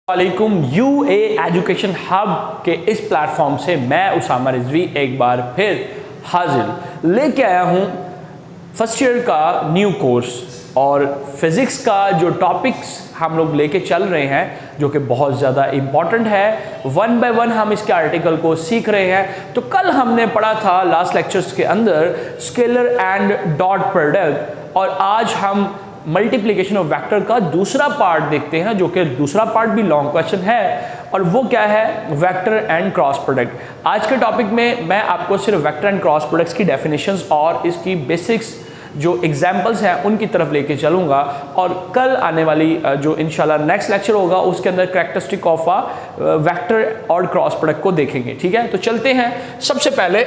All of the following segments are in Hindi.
वालेकुम यूए एजुकेशन हब के इस प्लेटफॉर्म से मैं उसामा रिजवी एक बार फिर हाजिर लेके आया हूँ फर्स्ट ईयर का न्यू कोर्स और फिज़िक्स का जो टॉपिक्स हम लोग लेके चल रहे हैं जो कि बहुत ज़्यादा इम्पॉर्टेंट है। वन बाय वन हम इसके आर्टिकल को सीख रहे हैं। तो कल हमने पढ़ा था लास्ट लेक्चर्स के अंदर स्केलर एंड डॉट प्रोडक्ट और आज हम मल्टीप्लिकेशन ऑफ वेक्टर का दूसरा पार्ट देखते हैं जो कि दूसरा पार्ट भी लॉन्ग क्वेश्चन है और वो क्या है वेक्टर एंड क्रॉस प्रोडक्ट। आज के टॉपिक में मैं आपको सिर्फ वेक्टर एंड क्रॉस प्रोडक्ट्स की डेफिनेशंस और इसकी बेसिक्स जो एग्जांपल्स हैं उनकी तरफ लेके चलूँगा और कल आने वाली जो इंशाल्लाह नेक्स्ट लेक्चर होगा उसके अंदर कैरेक्टरिस्टिक ऑफ अ वेक्टर और क्रॉस प्रोडक्ट को देखेंगे। ठीक है, तो चलते हैं। सबसे पहले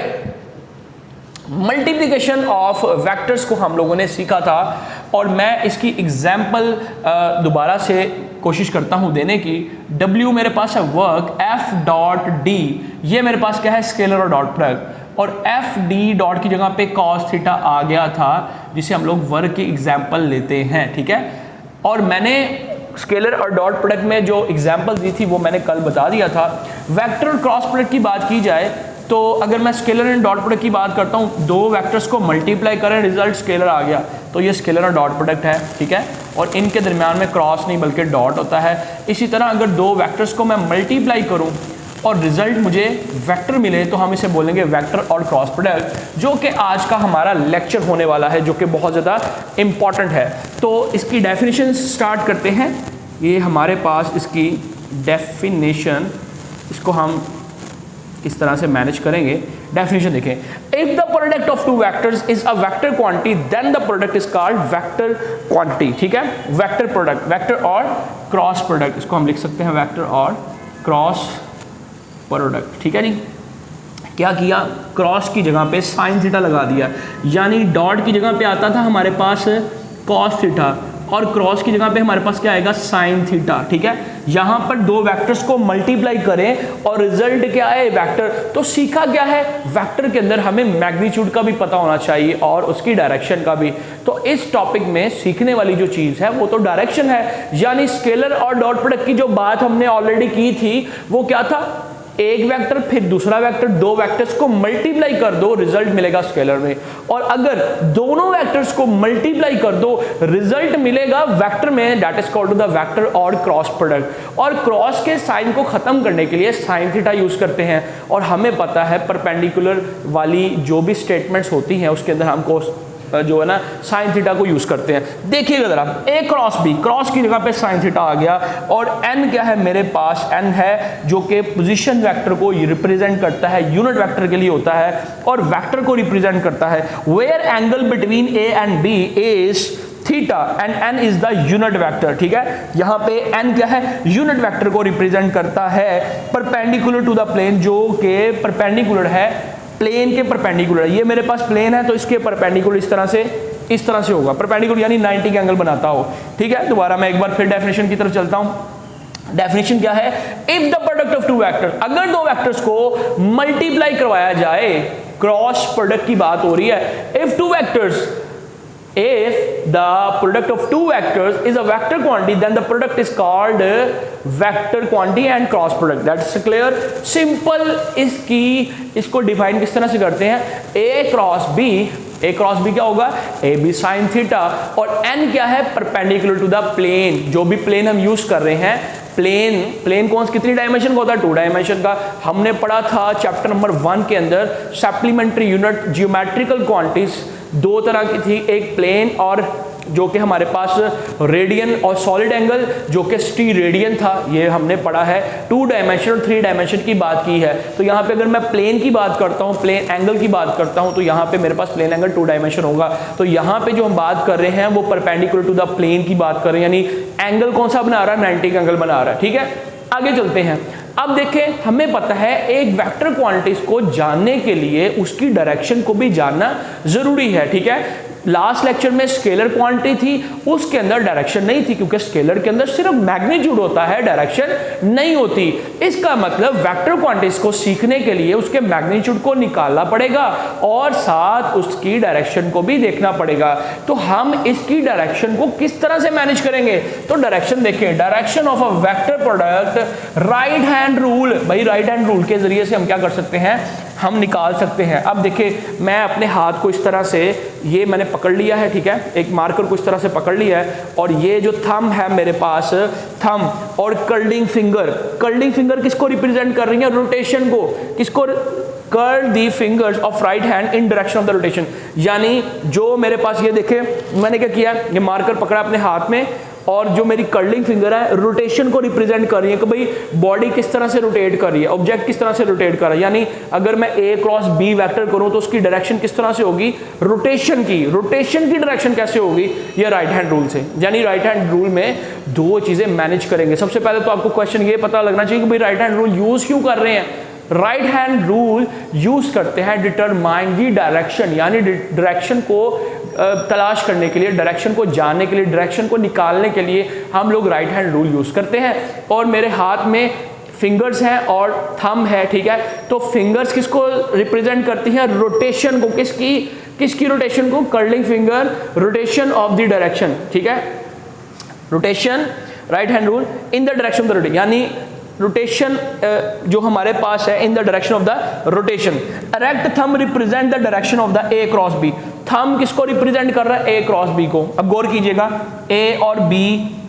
मल्टीप्लिकेशन ऑफ वेक्टर्स को हम लोगों ने सीखा था और मैं इसकी एग्जाम्पल दोबारा से कोशिश करता हूं देने की। W मेरे पास है वर्क, F डॉट D ये मेरे पास क्या है स्केलर और डॉट प्रोडक्ट और F D डॉट की जगह पे कॉस थीटा आ गया था जिसे हम लोग वर्क की एग्जाम्पल लेते हैं। ठीक है, और मैंने स्केलर और डॉट प्रोडक्ट में जो एग्जाम्पल दी थी वो मैंने कल बता दिया था। वेक्टर और क्रॉस प्रोडक्ट की बात की जाए तो अगर मैं स्केलर एंड डॉट प्रोडक्ट की बात करता हूँ, दो वेक्टर्स को मल्टीप्लाई करें रिजल्ट स्केलर आ गया तो ये स्केलर और डॉट प्रोडक्ट है। ठीक है, और इनके दरमियान में क्रॉस नहीं बल्कि डॉट होता है। इसी तरह अगर दो वेक्टर्स को मैं मल्टीप्लाई करूँ और रिजल्ट मुझे वेक्टर मिले तो हम इसे बोलेंगे वेक्टर और क्रॉस प्रोडक्ट, जो कि आज का हमारा लेक्चर होने वाला है जो कि बहुत ज़्यादा इम्पॉर्टेंट है। तो इसकी डेफिनेशन स्टार्ट करते हैं। ये हमारे पास इसकी डेफिनेशन, इसको हम किस तरह से मैनेज करेंगे। डेफिनेशन देखें, if the product of two vectors is a vector quantity then the product is called vector quantity. ठीक है, वेक्टर प्रोडक्ट, वेक्टर और क्रॉस प्रोडक्ट, इसको हम लिख सकते हैं वेक्टर और क्रॉस प्रोडक्ट। ठीक है जी, क्या किया, क्रॉस की जगह पे साइन थीटा लगा दिया, यानी डॉट की जगह पे आता था हमारे पास कॉस थीटा और क्रॉस की जगह पे हमारे पास क्या आएगा साइन थीटा। ठीक है, यहां पर दो वेक्टर्स को मल्टीप्लाई करें और रिजल्ट क्या है वेक्टर। तो सीखा क्या है, वेक्टर के अंदर हमें मैग्नीट्यूड का भी पता होना चाहिए और उसकी डायरेक्शन का भी। तो इस टॉपिक में सीखने वाली जो चीज है वो तो डायरेक्शन है, यानी स्केलर और डॉट प्रोडक्ट की जो बात हमने ऑलरेडी की थी वो क्या था, एक वेक्टर फिर दूसरा वेक्टर, दो वेक्टर्स को मल्टीप्लाई कर दो रिजल्ट मिलेगा स्केलर में, और अगर दोनों वेक्टर्स को मल्टीप्लाई कर दो रिजल्ट मिलेगा वेक्टर में, that is called the vector और क्रॉस प्रोडक्ट। और क्रॉस के साइन को खत्म करने के लिए साइन थीटा यूज करते हैं और हमें पता है परपेंडिकुलर वाली जो भी स्टेटमेंट्स होती हैं उसके अंदर हमको जो है ना साइन थीटा को यूज करते हैं। देखिएगा जरा, ए क्रॉस बी, क्रॉस की जगह पे साइन थीटा आ गया और एन क्या है मेरे पास, एन है जो कि पोजीशन वेक्टर को रिप्रेजेंट करता है, यूनिट वेक्टर के लिए होता है और वेक्टर को रिप्रेजेंट करता है। Where angle between A and B is theta and n is the unit vector. ठीक है, यहां पे एन क्या है, यूनिट वेक्टर को रिप्रेजेंट करता है परपेंडिकुलर टू द प्लेन, जो कि परपेंडिकुलर है प्लेन के परपेंडिकुलर। ये मेरे पास प्लेन है तो इसके परपेंडिकुलर इस तरह से होगा, परपेंडिकुलर यानी 90 का एंगल बनाता हो। ठीक है, दोबारा मैं एक बार फिर डेफिनेशन की तरफ चलता हूं। डेफिनेशन क्या है, if the product of two vector, अगर दो वेक्टर्स को मल्टीप्लाई करवाया जाए, क्रॉस प्रोडक्ट की बात हो रही है। If two vectors, if the product of two vectors is a vector quantity then the product is called vector quantity and cross product. That's clear, simple। इसको डिफाइन किस तरह से करते हैं, a क्रॉस b क्या होगा, ए बी साइन थीटा, और n क्या है परपेंडिकुलर टू द प्लेन। जो भी प्लेन हम यूज कर रहे हैं, प्लेन कौन कितनी डायमेंशन का होता है, 2 डायमेंशन का। हमने पढ़ा था चैप्टर नंबर 1 के अंदर सप्लीमेंट्री यूनिट जियोमेट्रिकल क्वांटिटीज दो तरह की थी, एक प्लेन और जो कि हमारे पास रेडियन और सॉलिड एंगल जो कि स्टी रेडियन था, ये हमने पढ़ा है। 2 डायमेंशन और 3 डायमेंशन की बात की है। तो यहाँ पे अगर मैं प्लेन की बात करता हूँ, प्लेन एंगल की बात करता हूँ, तो यहाँ पे मेरे पास प्लेन एंगल 2 डायमेंशन होगा। तो यहाँ पे जो हम बात कर रहे हैं वो परपेंडिकुलर टू द प्लेन की बात कर रहे हैं, यानी एंगल कौन सा बना रहा है, 90 का एंगल बना रहा है। ठीक है, आगे चलते हैं। अब देखें, हमें पता है एक वेक्टर क्वांटिटीज को जानने के लिए उसकी डायरेक्शन को भी जानना जरूरी है। ठीक है, लास्ट लेक्चर में स्केलर क्वांटिटी थी, उसके अंदर डायरेक्शन नहीं थी, क्योंकि स्केलर के अंदर सिर्फ मैग्नीट्यूड होता है, डायरेक्शन नहीं होती। इसका मतलब वेक्टर क्वांटिटीज को सीखने के लिए उसके मैग्नीट्यूड को निकालना पड़ेगा और साथ उसकी डायरेक्शन को भी देखना पड़ेगा। तो हम इसकी डायरेक्शन को किस तरह से मैनेज करेंगे? तो डायरेक्शन देखें, direction of a vector product, right hand rule. भाई राइट हैंड रूल के जरिए से हम क्या कर सकते हैं, हम निकाल सकते हैं। अब देखिए, मैं अपने हाथ को इस तरह से, ये मैंने पकड़ लिया है, ठीक है, एक मार्कर को इस तरह से पकड़ लिया है, और ये जो थंब है मेरे पास, थंब और कर्लिंग फिंगर, कर्लिंग फिंगर किसको रिप्रेजेंट कर रही है? रोटेशन को। किसको? Curl the fingers of right hand in direction of the rotation. यानी जो मेरे पास, ये देखे मैंने क्या किया, ये मार्कर पकड़ा अपने हाथ में, और जो मेरी कर्लिंग फिंगर है रोटेशन को रिप्रेजेंट कर रही है कि भाई बॉडी किस तरह से रोटेट कर रही है, ऑब्जेक्ट किस तरह से रोटेट कर रहा है। यानी अगर मैं ए क्रॉस बी वेक्टर करूं तो उसकी डायरेक्शन किस तरह से होगी? रोटेशन की। रोटेशन की डायरेक्शन कैसे होगी? ये राइट हैंड रूल से। यानी राइट हैंड रूल में दो चीजें मैनेज करेंगे। सबसे पहले तो आपको क्वेश्चन ये पता लगना चाहिए कि भाई राइट हैंड रूल यूज क्यों कर रहे हैं। राइट हैंड रूल यूज करते हैं डिटरमाइन दी डायरेक्शन, यानी डायरेक्शन को तलाश करने के लिए, डायरेक्शन को जानने के लिए, डायरेक्शन को निकालने के लिए हम लोग राइट हैंड रूल यूज करते हैं। और मेरे हाथ में फिंगर्स हैं और थंब है, ठीक है। तो फिंगर्स किसको रिप्रेजेंट करती हैं? रोटेशन को। किसकी रोटेशन को? Curling finger, rotation of the direction, ठीक है। Rotation, right hand rule in the direction of the rotation, यानी रोटेशन जो हमारे पास है in the direction of the rotation. Erect thumb represent the direction of the A cross B. Thumb किसको रिप्रेजेंट कर रहा है? ए क्रॉस बी को। अब गौर कीजिएगा, ए और बी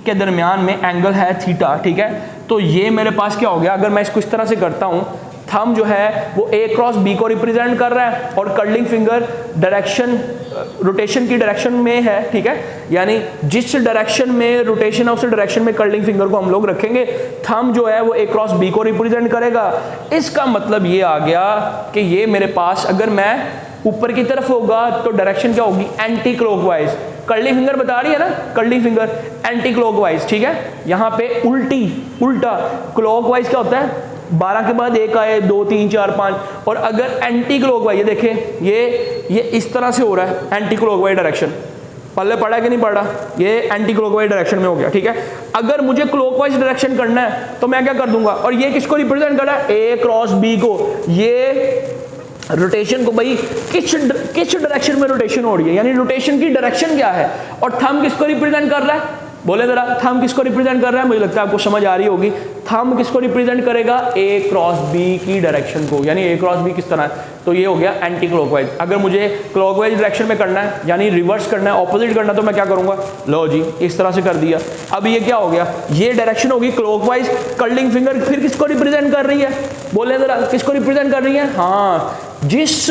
के दरमियान में एंगल है थीटा, ठीक है। तो ये मेरे पास क्या हो गया, अगर मैं इसको इस तरह से करता हूं, थंब जो है वो ए क्रॉस बी को रिप्रेजेंट कर रहा है और कर्लिंग फिंगर डायरेक्शन, रोटेशन की डायरेक्शन में है, ठीक है। यानी जिस डायरेक्शन में रोटेशन है उस डायरेक्शन में कर्लिंग फिंगर को हम लोग रखेंगे। थंब जो है वो ए क्रॉस बी को रिप्रेजेंट करेगा। इसका मतलब ये आ गया कि ये मेरे पास, अगर मैं ऊपर की तरफ होगा तो डायरेक्शन क्या होगी? Anti clockwise. कर्लिंग फिंगर बता रही है ना, कर्लिंग फिंगर एंटी क्लॉकवाइज, ठीक है। यहां पे उल्टा। क्लॉकवाइज क्या होता है? 12 के बाद 1 आए, 2 3 4 5। और अगर एंटी क्लॉकवाइज, ये देखें, ये इस तरह से हो रहा है, एंटी क्लॉकवाइज डायरेक्शन। पहले पढ़ा कि नहीं पढ़ा? ये एंटी क्लॉकवाइज डायरेक्शन में हो गया, ठीक है। अगर मुझे क्लॉकवाइज डायरेक्शन करना है तो मैं क्या कर दूंगा, और ये किसको रिप्रेजेंट कर रहा है? ए क्रॉस बी को। ये रोटेशन को, भाई किस डायरेक्शन में रोटेशन हो रही है, यानी रोटेशन की डायरेक्शन क्या है। और थंब किसको रिप्रेजेंट कर रहा है? बोले जरा, थंब किसको रिप्रेजेंट कर रहा है? मुझे लगता है आपको समझ आ रही होगी। थंब किसको रिप्रेजेंट करेगा? ए क्रॉस बी की डायरेक्शन को। यानी ए क्रॉस बी किस तरह है? तो ये हो गया एंटी क्लॉकवाइज। अगर मुझे क्लॉकवाइज डायरेक्शन में करना है, यानी रिवर्स करना है, ऑपोजिट करना है, तो मैं क्या करूंगा? लो जी, इस तरह से कर दिया। अब ये क्या हो गया? ये डायरेक्शन होगी क्लॉकवाइज। कर्लिंग फिंगर फिर किसको रिप्रेजेंट कर रही है? बोले जरा, किसको रिप्रेजेंट कर रही है? हाँ, जिस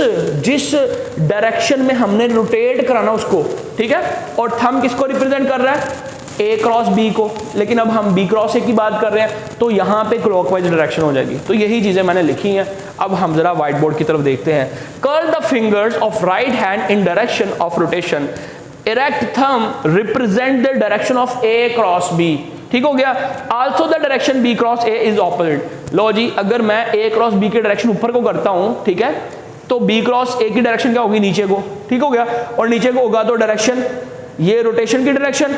डायरेक्शन में हमने रोटेट कराना उसको, ठीक है। और थंब किसको रिप्रेजेंट कर रहा है? ए क्रॉस बी को। लेकिन अब हम बी क्रॉस ए की बात कर रहे हैं, तो यहां पे क्लॉकवाइज डायरेक्शन हो जाएगी। तो यही चीजें मैंने लिखी हैं। अब हम जरा व्हाइट बोर्ड की तरफ देखते हैं। Curl the fingers of right hand in direction of rotation. Erect thumb represent the direction of A cross B. ठीक हो गया। Also the direction B cross A is opposite. लो जी, अगर मैं ए क्रॉस बी के डायरेक्शन ऊपर को करता हूं, ठीक है, तो बी क्रॉस ए की डायरेक्शन क्या होगी? नीचे को। ठीक हो गया। और नीचे को होगा तो डायरेक्शन, ये रोटेशन की डायरेक्शन,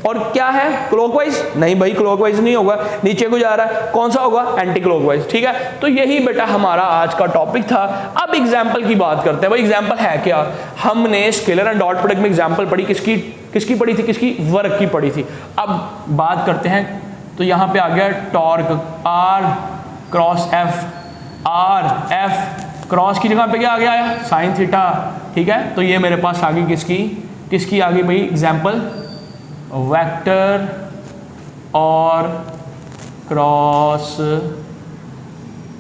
और क्या है? क्लॉकवाइज। नहीं भाई, क्लॉकवाइज नहीं होगा, नीचे को जा रहा है। कौन सा होगा? Anti clockwise. ठीक है। तो यही बेटा हमारा आज का टॉपिक था। अब एग्जाम्पल की बात करते हैं। भाई एग्जाम्पल है क्या? हमने स्केलर एंड डॉट प्रोडक्ट में एग्जाम्पल पढ़ी, किसकी पढ़ी थी? किसकी? वर्क की पढ़ी थी। अब बात करते हैं, तो यहां पे आ गया torque, R cross F. R F cross की जगह पे क्या आ गया? Sine theta. ठीक है। तो ये मेरे पास आ गई किसकी आ गई भाई एग्जाम्पल? वेक्टर और क्रॉस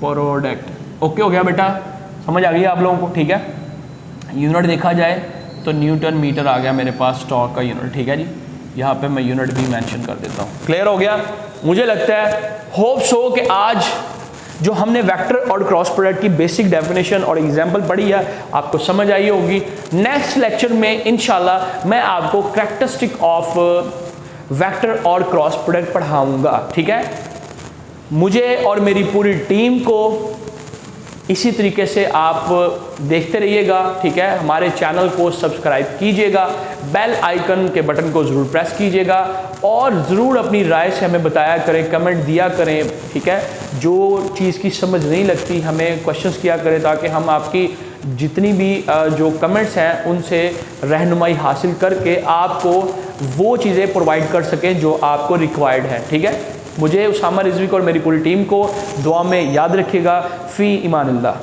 प्रोडक्ट। ओके हो गया बेटा, समझ आ गई आप लोगों को? ठीक है। यूनिट देखा जाए तो न्यूटन मीटर आ गया मेरे पास, टॉर्क का यूनिट। ठीक है जी, यहाँ पे मैं यूनिट भी मेंशन कर देता हूँ। क्लियर हो गया? मुझे लगता है, होप सो कि आज जो हमने वेक्टर और क्रॉस प्रोडक्ट की बेसिक डेफिनेशन और एग्जांपल पढ़ी है आपको समझ आई होगी। नेक्स्ट लेक्चर में इंशाल्लाह मैं आपको कैरेक्टरिस्टिक ऑफ वेक्टर और क्रॉस प्रोडक्ट पढ़ाऊंगा। ठीक है। मुझे और मेरी पूरी टीम को इसी तरीके से आप देखते रहिएगा, ठीक है। हमारे चैनल को सब्सक्राइब कीजिएगा, बेल आइकन के बटन को ज़रूर प्रेस कीजिएगा और ज़रूर अपनी राय से हमें बताया करें, कमेंट दिया करें, ठीक है। जो चीज़ की समझ नहीं लगती हमें क्वेश्चंस किया करें, ताकि हम आपकी जितनी भी जो कमेंट्स हैं उनसे रहनुमाई हासिल करके आपको वो चीज़ें प्रोवाइड कर सकें जो आपको रिक्वायर्ड है, ठीक है। मुझे उसामा रिजवी को और मेरी पूरी टीम को दुआ में याद रखिएगा। फ़ी ईमान अल्लाह।